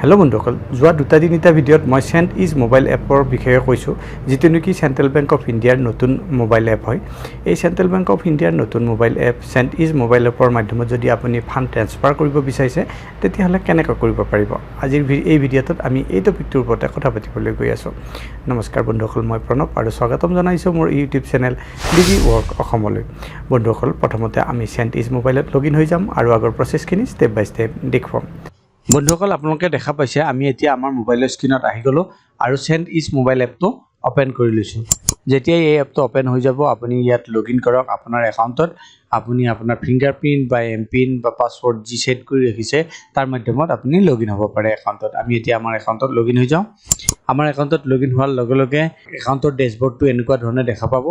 hello बंधुসকল যোৱা দুটা তিনিটা ভিডিঅ'ত মই সেন্ট ইজ মোবাইল এপৰ বিষয়ে কৈছো যেটো নেকি সেন্ট্ৰেল বেংক অফ ইণ্ডিয়াৰ নতুন মোবাইল এপ হয় এই সেন্ট্ৰেল বেংক অফ ইণ্ডিয়াৰ নতুন mobile app cent is mobile এপৰ মাধ্যমত যদি আপুনি ফান্ড ট্ৰান্সফাৰ কৰিব বিচাৰিছে তেতিয়াহলে কেনেকৈ কৰিব পাৰিব আজিৰ এই ভিডিঅ'টোত আমি এই টপিকটোৰ ওপৰত কথা পাতিবলৈ গৈ আছো নমস্কাৰ বন্ধুসকল মই প্ৰণৱ আৰু স্বাগতম জনাইছো মোৰ ইউটিউব চেনেল ডিজি ৱৰ্ক অসমলৈ বন্ধুসকল প্ৰথমতে আমি সেন্ট ইজ মোবাইলত লগইন হৈ যাম আৰু আগৰ প্ৰচেছখিনি ষ্টেপ বাই ষ্টেপ দেখুৱাম বন্ধুসকল আপোনালোকে দেখা পাইছে আমি এতিয়া আমাৰ মোবাইলৰ স্ক্ৰিনত আহি গলো আৰু সেন্ট ইজ মোবাইল এপটো ওপেন কৰি লৈছো যেতিয়া এই এপটো ওপেন হৈ যাব আপুনি ইয়াত লগইন কৰক আপোনাৰ একাউণ্টত আপুনি আপোনাৰ ফিংগাৰপ্ৰিন্ট বা এমপিন বা পাসওয়াৰ্ড জি সেট কৰি ৰাখিছে তাৰ মাধ্যমত আপুনি লগইন হ'ব পাৰে একাউণ্টত আমি এতিয়া আমাৰ একাউণ্টত লগইন হৈ যাওঁ আমাৰ একাউণ্টত লগইন হোৱাৰ লগে লগে একাউণ্টৰ ড্যাশবোৰ্ডটো এনেকুৱা ধৰণে দেখা পাব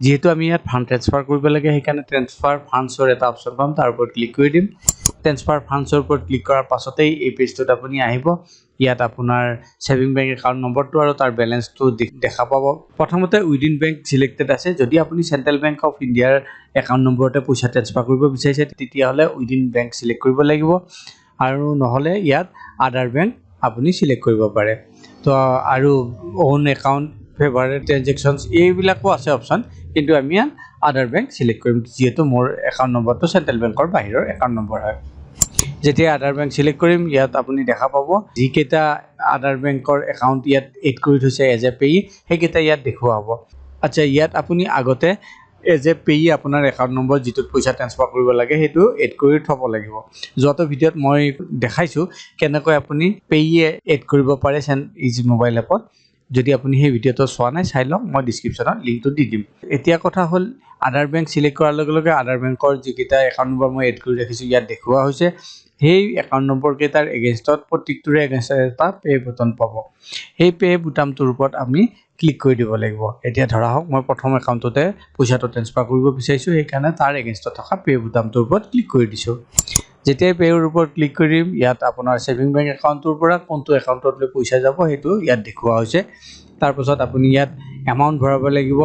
যেহেতু আমি ইয়াত ফান্ড ট্ৰান্সফাৰ কৰিব লাগে সেইকাৰণে ট্ৰান্সফাৰ ফান্ডছৰ এটা অপচন পাম তাৰ ওপৰত ক্লিক কৰি দিম ট্ৰান্সফাৰ ফান্ডছৰ ওপৰত ক্লিক কৰাৰ পাছতেই এই পেজটোত আপুনি আহিব ইয়াত আপোনাৰ সেভিং বেংক একাউণ্ট নম্বৰটো আৰু তাৰ বেলেন্সটো দেখা পাব প্ৰথমতে উইদিন বেংক সিলেক্টেড আছে যদি আপুনি সেন্ট্ৰেল বেংক অফ ইণ্ডিয়াৰ একাউণ্ট নম্বৰতে পইচা ট্ৰান্সফাৰ কৰিব বিচাৰিছে তেতিয়াহলে উইদিন বেংক সিলেক্ট কৰিব লাগিব আৰু নহলে ইয়াত আদাৰ বেংক আপুনি সিলেক্ট কৰিব পাৰে তো আৰু ওন একাউণ্ট ফেভাৰেট ট্ৰানজেকশনছ এইবিলাকো আছে অপচন কিন্তু আমি আদাৰ বেংক সিলেক্ট কৰিম যেহেতু মোৰ একাউণ্ট নম্বৰটো সেন্ট্ৰেল বেংকৰ বাহিৰৰ একাউণ্ট নম্বৰ হয় যেতিয়া আদাৰ বেংক সিলেক্ট কৰিম ইয়াত আপুনি দেখা পাব যিকেইটা আদাৰ বেংকৰ একাউণ্ট ইয়াত এড কৰি থৈছে এজ এ পেই সেইকেইটা ইয়াত দেখুওৱা হ'ব আচ্ছা ইয়াত আপুনি আগতে এজ এ পেই আপোনাৰ একাউণ্ট নম্বৰ যিটোত পইচা ট্ৰান্সফাৰ কৰিব লাগে সেইটো এড কৰি থব লাগিব যোৱাটো ভিডিঅ'ত মই দেখাইছো কেনেকৈ আপুনি পেই এড কৰিব পাৰে সেন্ট ইজ মোবাইল এপত যদি আপুনি সেই ভিডিঅ'টো চোৱা নাই চাই লওক মই ডেসক্ৰিপচনত লিংকটো দি দিম এতিয়া কথা হ'ল আদাৰ বেংক সিলেক্ট কৰাৰ লগে লগে আদাৰ বেংকৰ যিকেইটা একাউণ্ট নম্বৰ মই এড কৰি ৰাখিছো ইয়াত দেখুওৱা হৈছে সেই একাউণ্ট নম্বৰ কেইটাৰ এগেইনষ্টত প্ৰত্যেকটোৰে এগেইনষ্ট এটা পে বুটাম পাব সেই পে বুটামটোৰ ওপৰত আমি ক্লিক কৰি দিব লাগিব এতিয়া ধৰা হওক মই প্ৰথম একাউণ্টতে পইচাটো ট্ৰান্সফাৰ কৰিব বিচাৰিছো সেইকাৰণে তাৰ এগেইনষ্টত থকা পে বুটামটোৰ ওপৰত ক্লিক কৰি দিছো যেতিয়া পেৰ ওপৰত ক্লিক কৰিম ইয়াত আপোনাৰ সেভিং বেংক একাউণ্টৰ পৰা কোনটো একাউণ্টলৈ পইচা যাব সেইটো ইয়াত দেখুওৱা হৈছে তাৰ পাছত আপুনি ইয়াত এমাউণ্ট ভৰাব লাগিব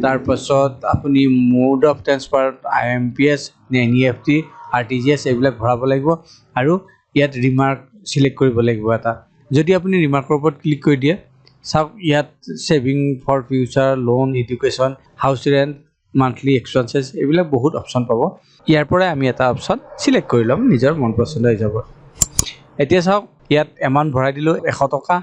তাৰ পাছত আপুনি mode of transfer IMPS NEFT RTGS এইবিলাক ভৰাব লাগিব আৰু ইয়াত ৰিমাৰ্ক সিলেক্ট কৰিব লাগিব এটা যদি আপুনি ৰিমাৰ্কৰ ওপৰত ক্লিক কৰি দিয়ে চাওক ইয়াত saving for future loan education house rent monthly expenses এইবিলাক বহুত অপচন পাব ইয়াৰ পৰা আমি এটা অপচন সিলেক্ট কৰি লম নিজৰ মন পছন্দ হিচাপত এতিয়া চাওক ইয়াত এমাউণ্ট ভৰাই দিলো 100 টকা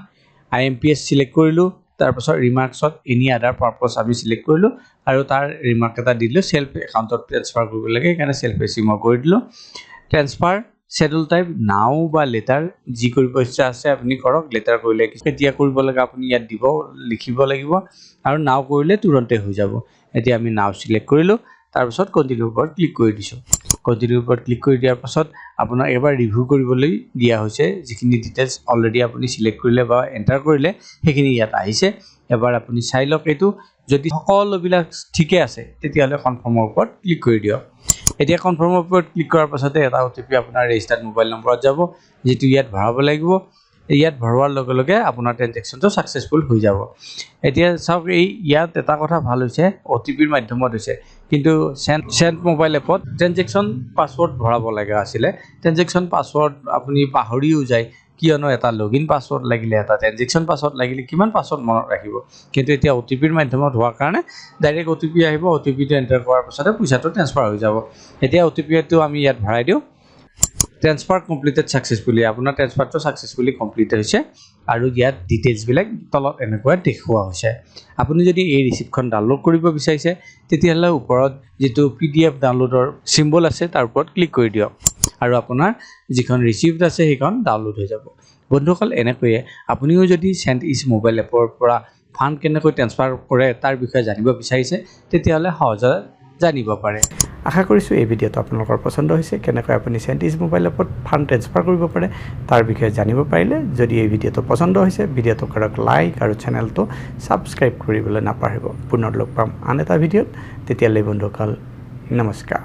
আইএমপিএছ সিলেক্ট কৰিলো তাৰ পাছত ৰিমাৰ্কছত এনি আদাৰ পাৰপজ আমি সিলেক্ট কৰিলো আৰু তাৰ ৰিমাৰ্ক এটা দিলো সেলফ একাউণ্টত ট্ৰান্সফাৰ কৰিব লাগে কাৰণে সেলফ এচিম কৰি দিলো ট্ৰান্সফাৰ শেডুল টাইপ নাও বা লেটাৰ যি কৰিব ইচ্ছা আছে আপুনি কৰক লেটাৰ কৰিলে কেতিয়া কৰিব লাগে আপুনি ইয়াত দিব লিখিব লাগিব আৰু নাও কৰিলে তুৰন্তে হৈ যাব এতিয়া আমি নাও সিলেক্ট কৰিলো তাৰ পাছত কন্টিনিউৰ ওপৰত ক্লিক কৰি দিছো কন্টিনিউৰ ওপৰত ক্লিক কৰি দিয়াৰ পাছত আপোনাৰ এবাৰ ৰিভিউ কৰিবলৈ দিয়া হৈছে যিখিনি ডিটেইলছ অলৰেডি আপুনি সিলেক্ট কৰিলে বা এন্টাৰ কৰিলে সেইখিনি ইয়াত আহিছে এবাৰ আপুনি চাই লওক এইটো যদি সকলোবিলাক ঠিকে আছে তেতিয়াহলে কনফাৰ্মৰ ওপৰত ক্লিক কৰি দিয়ক এতিয়া কনফাৰ্মৰ ওপৰত ক্লিক কৰাৰ পাছতে এটা ওটিপি আপোনাৰ ৰেজিষ্টাৰ্ড মোবাইল নম্বৰত যাব যেটো ইয়াত ভৰাব লাগিব ইয়াত ভৰোৱাৰ লগে লগে আপোনাৰ ট্ৰানজেকশনটো সাকসেসফুল হৈ যাব এতিয়া চাওক এই ইয়াত এটা কথা ভাল হৈছে ওটিপিৰ মাধ্যমত হৈছে কিন্তু সেন্ট মোবাইল এপত ট্ৰানজেকশন পাসওয়াৰ্ড ভৰাব লাগে আছিল ট্ৰানজেকশন পাসওয়াৰ্ড আপুনি পাহৰিও যায় কিয়নো এটা লগইন পাসওয়াৰ্ড লাগিলে এটা ট্ৰানজেকশন পাসওয়াৰ্ড লাগিলে কিমান পাসওয়াৰ্ড মনত ৰাখিব কিন্তু এতিয়া ওটিপিৰ মাধ্যমত হোৱাৰ কাৰণে ডাইৰেক্ট ওটিপি আহিব ওটিপিটো এন্টাৰ কৰাৰ পাছতে পইচাটো ট্ৰান্সফাৰ হৈ যাব এতিয়া ওটিপিটো আমি ইয়াত ভৰাই দিও ট্ৰান্সফাৰ কমপ্লিটেড সাকসেসফুলি আপোনাৰ ট্ৰান্সফাৰটো সাকসেসফুলি কমপ্লিট হৈছে আৰু ইয়াত ডিটেইলছ বিলাক তলত এনেকুৱা দেখুওৱা হৈছে আপুনি যদি এই ৰিসিপ্টখন ডাউনলোড কৰিব বিচাৰিছে তেতিয়াহলে ওপৰত যেটো পিডিএফ ডাউনলোডৰ সিম্বল আছে তাৰ ওপৰত ক্লিক কৰি দিয়ক আৰু আপোনাৰ যিখন ৰিসিপ্ট আছে সেইখন ডাউনলোড হৈ যাব বন্ধুসকল এনেকৈয়ে আপুনিও যদি সেন্ট ইজ মোবাইল এপৰ পৰা ফান্ড কেনেকৈ ট্ৰান্সফাৰ কৰে তাৰ বিষয়ে জানিব বিচাৰিছে তেতিয়াহলে সহজে জানিব পাৰে আশা কৰিছো এই ভিডিঅটো আপোনালোকৰ পছন্দ হৈছে কেনেকৈ আপুনি সেন্ট ইজ মোবাইল এপত ফান্ড ট্ৰান্সফাৰ কৰিব পাৰে তাৰ বিষয়ে জানিব পাৰিলে যদি এই ভিডিঅটো পছন্দ হৈছে ভিডিঅটো কৰক লাইক আৰু চেনেলটো সাবস্ক্ৰাইব কৰিবলৈ নাপাহৰিব পুনৰ লগ পাম আন এটা ভিডিঅত তেতিয়ালৈ বন্ধুসকল নমস্কাৰ